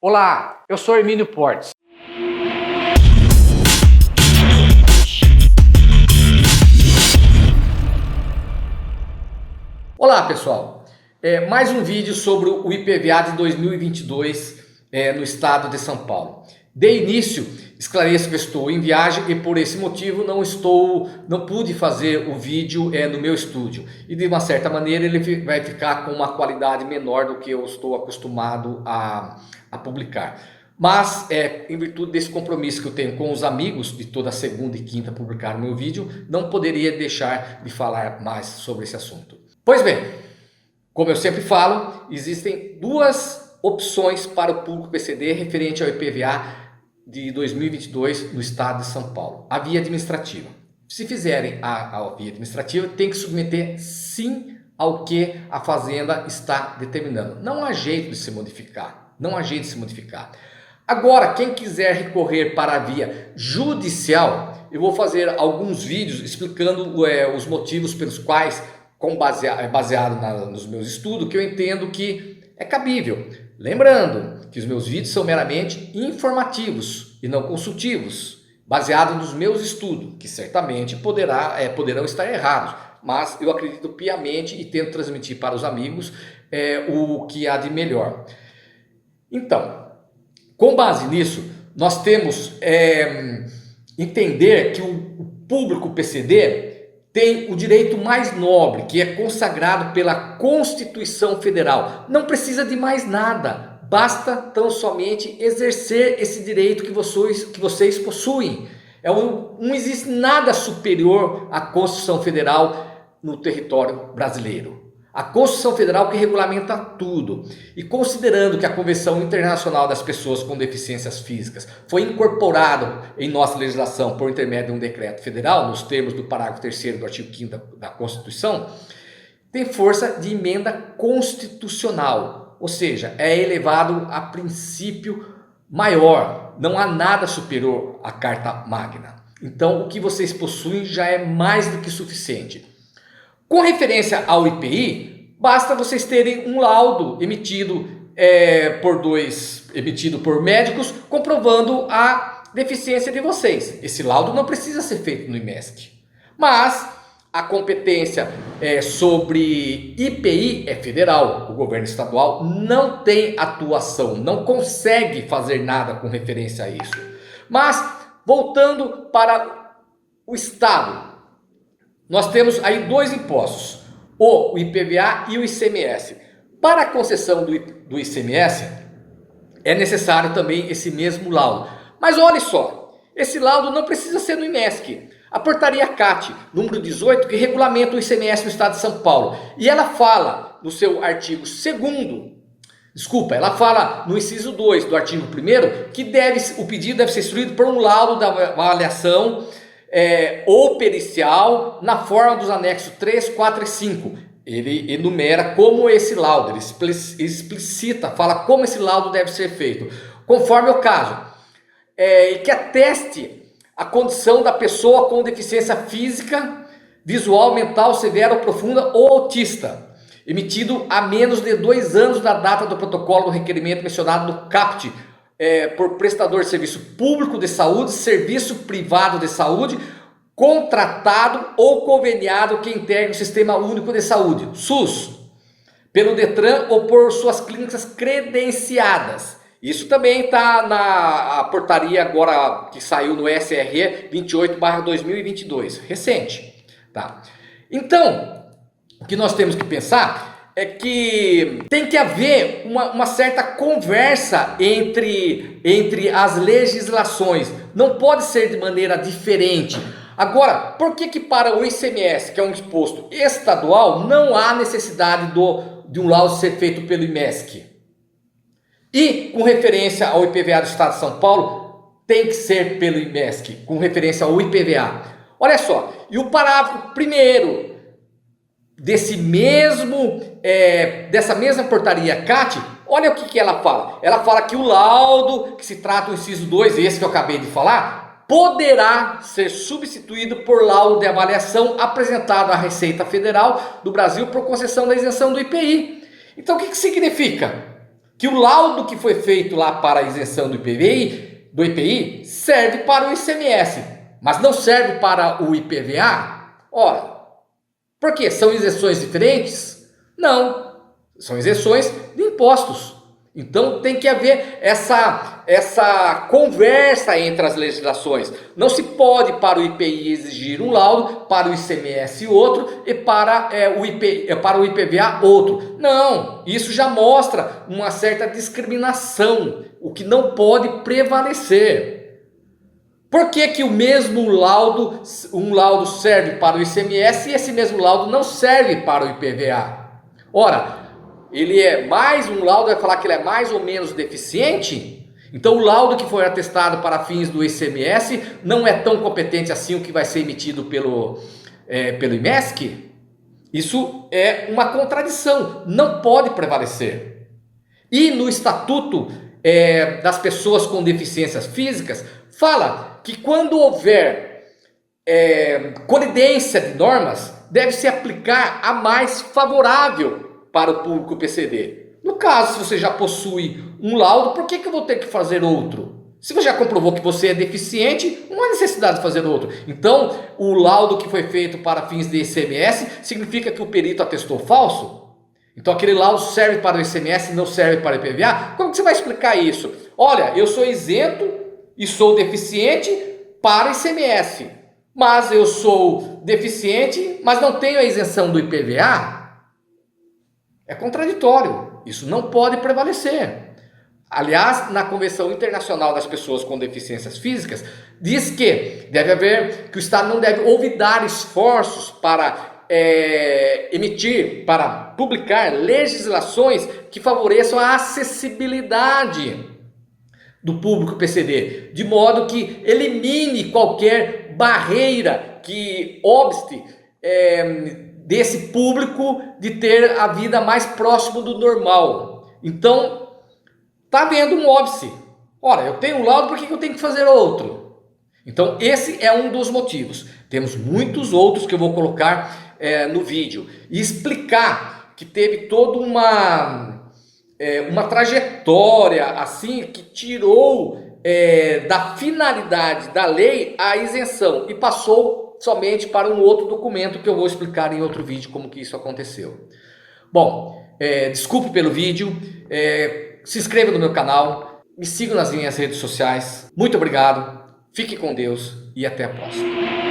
Olá, eu sou Hermínio Portes. Olá pessoal, mais um vídeo sobre o IPVA de 2022 no estado de São Paulo. De início, esclareço que estou em viagem e por esse motivo não pude fazer o vídeo no meu estúdio. E de uma certa maneira ele vai ficar com uma qualidade menor do que eu estou acostumado a publicar. Mas em virtude desse compromisso que eu tenho com os amigos de toda segunda e quinta publicar o meu vídeo, não poderia deixar de falar mais sobre esse assunto. Pois bem, como eu sempre falo, existem duas opções para o público PCD referente ao IPVA de 2022 no estado de São Paulo. A via administrativa. Se fizerem a via administrativa, tem que submeter sim ao que a Fazenda está determinando. Não há jeito de se modificar. Não há jeito de se modificar. Agora, quem quiser recorrer para a via judicial, eu vou fazer alguns vídeos explicando os motivos pelos quais, baseado nos meus estudos, que eu entendo que é cabível. Lembrando que os meus vídeos são meramente informativos e não consultivos, baseado nos meus estudos, que certamente poderão estar errados, mas eu acredito piamente e tento transmitir para os amigos o que há de melhor. Então, com base nisso, nós temos entender que o público PCD tem o direito mais nobre, que é consagrado pela Constituição Federal. Não precisa de mais nada, basta tão somente exercer esse direito que vocês possuem. Não existe nada superior à Constituição Federal no território brasileiro. A Constituição Federal que regulamenta tudo. E considerando que a Convenção Internacional das Pessoas com Deficiências Físicas foi incorporada em nossa legislação por intermédio de um decreto federal, nos termos do parágrafo 3º do artigo 5º da Constituição, tem força de emenda constitucional. Ou seja, é elevado a princípio maior. Não há nada superior à Carta Magna. Então, o que vocês possuem já é mais do que suficiente. Com referência ao IPI, basta vocês terem um laudo emitido por médicos comprovando a deficiência de vocês. Esse laudo não precisa ser feito no IMESC. Mas a competência sobre IPI é federal. O governo estadual não tem atuação, não consegue fazer nada com referência a isso. Mas, voltando para o estado, nós temos aí dois impostos, o IPVA e o ICMS. Para a concessão do ICMS, é necessário também esse mesmo laudo. Mas olha só, esse laudo não precisa ser no IMESC. A portaria CAT, número 18, que regulamenta o ICMS no estado de São Paulo. E ela fala no seu artigo 2º, ela fala no inciso 2 do artigo 1º, que o pedido deve ser instruído por um laudo da avaliação ou pericial na forma dos anexos 3, 4 e 5. Ele enumera como esse laudo, ele explicita, fala como esse laudo deve ser feito, conforme o caso, e que ateste a condição da pessoa com deficiência física, visual, mental, severa ou profunda ou autista, emitido há menos de 2 anos da data do protocolo do requerimento mencionado no CAPT, por prestador de serviço público de saúde, serviço privado de saúde, contratado ou conveniado que integre o Sistema Único de Saúde, SUS, pelo Detran ou por suas clínicas credenciadas. Isso também está na portaria agora que saiu no SRE 28/2022, recente. Tá? Então, o que nós temos que pensar é que tem que haver uma certa conversa entre as legislações. Não pode ser de maneira diferente. Agora, por que para o ICMS, que é um imposto estadual, não há necessidade de um laudo ser feito pelo IMESC? E com referência ao IPVA do estado de São Paulo, tem que ser pelo IMESC, com referência ao IPVA. Olha só, e o parágrafo 1º dessa mesma portaria CAT, olha o que ela fala. Ela fala que o laudo, que se trata do inciso 2, esse que eu acabei de falar, poderá ser substituído por laudo de avaliação apresentado à Receita Federal do Brasil por concessão da isenção do IPI. Então o que significa? que o laudo que foi feito lá para a isenção do IPI serve para o ICMS, mas não serve para o IPVA? Ora, por quê? São isenções diferentes? Não, são isenções de impostos. Então tem que haver essa conversa entre as legislações. Não se pode para o IPI exigir um laudo, para o ICMS outro e para o IPVA outro. Não, isso já mostra uma certa discriminação, o que não pode prevalecer. Por que que o mesmo laudo, um laudo serve para o ICMS e esse mesmo laudo não serve para o IPVA? Ora, ele é mais um laudo, vai falar que ele é mais ou menos deficiente? Então o laudo que foi atestado para fins do ICMS não é tão competente assim o que vai ser emitido pelo IMESC? Isso é uma contradição, não pode prevalecer. E no Estatuto das Pessoas com Deficiências Físicas, fala que quando houver colidência de normas, deve se aplicar a mais favorável para o público PCD. No caso, se você já possui um laudo, por que eu vou ter que fazer outro? Se você já comprovou que você é deficiente, não há necessidade de fazer outro. Então, o laudo que foi feito para fins de ICMS significa que o perito atestou falso? Então aquele laudo serve para o ICMS e não serve para o IPVA? Como que você vai explicar isso? Olha, eu sou isento e sou deficiente para o ICMS, mas eu sou deficiente, mas não tenho a isenção do IPVA? É contraditório, isso não pode prevalecer. Aliás, na Convenção Internacional das Pessoas com Deficiências Físicas, diz que o Estado não deve olvidar esforços para para publicar legislações que favoreçam a acessibilidade do público PCD, de modo que elimine qualquer barreira que obste desse público de ter a vida mais próximo do normal. Então, está havendo um óbice. Ora, eu tenho um laudo, por que eu tenho que fazer outro? Então, esse é um dos motivos. Temos muitos outros que eu vou colocar no vídeo. E explicar que teve toda uma trajetória assim que tirou da finalidade da lei a isenção e passou somente para um outro documento que eu vou explicar em outro vídeo como que isso aconteceu. Bom, desculpe pelo vídeo, se inscreva no meu canal, me siga nas minhas redes sociais. Muito obrigado, fique com Deus e até a próxima.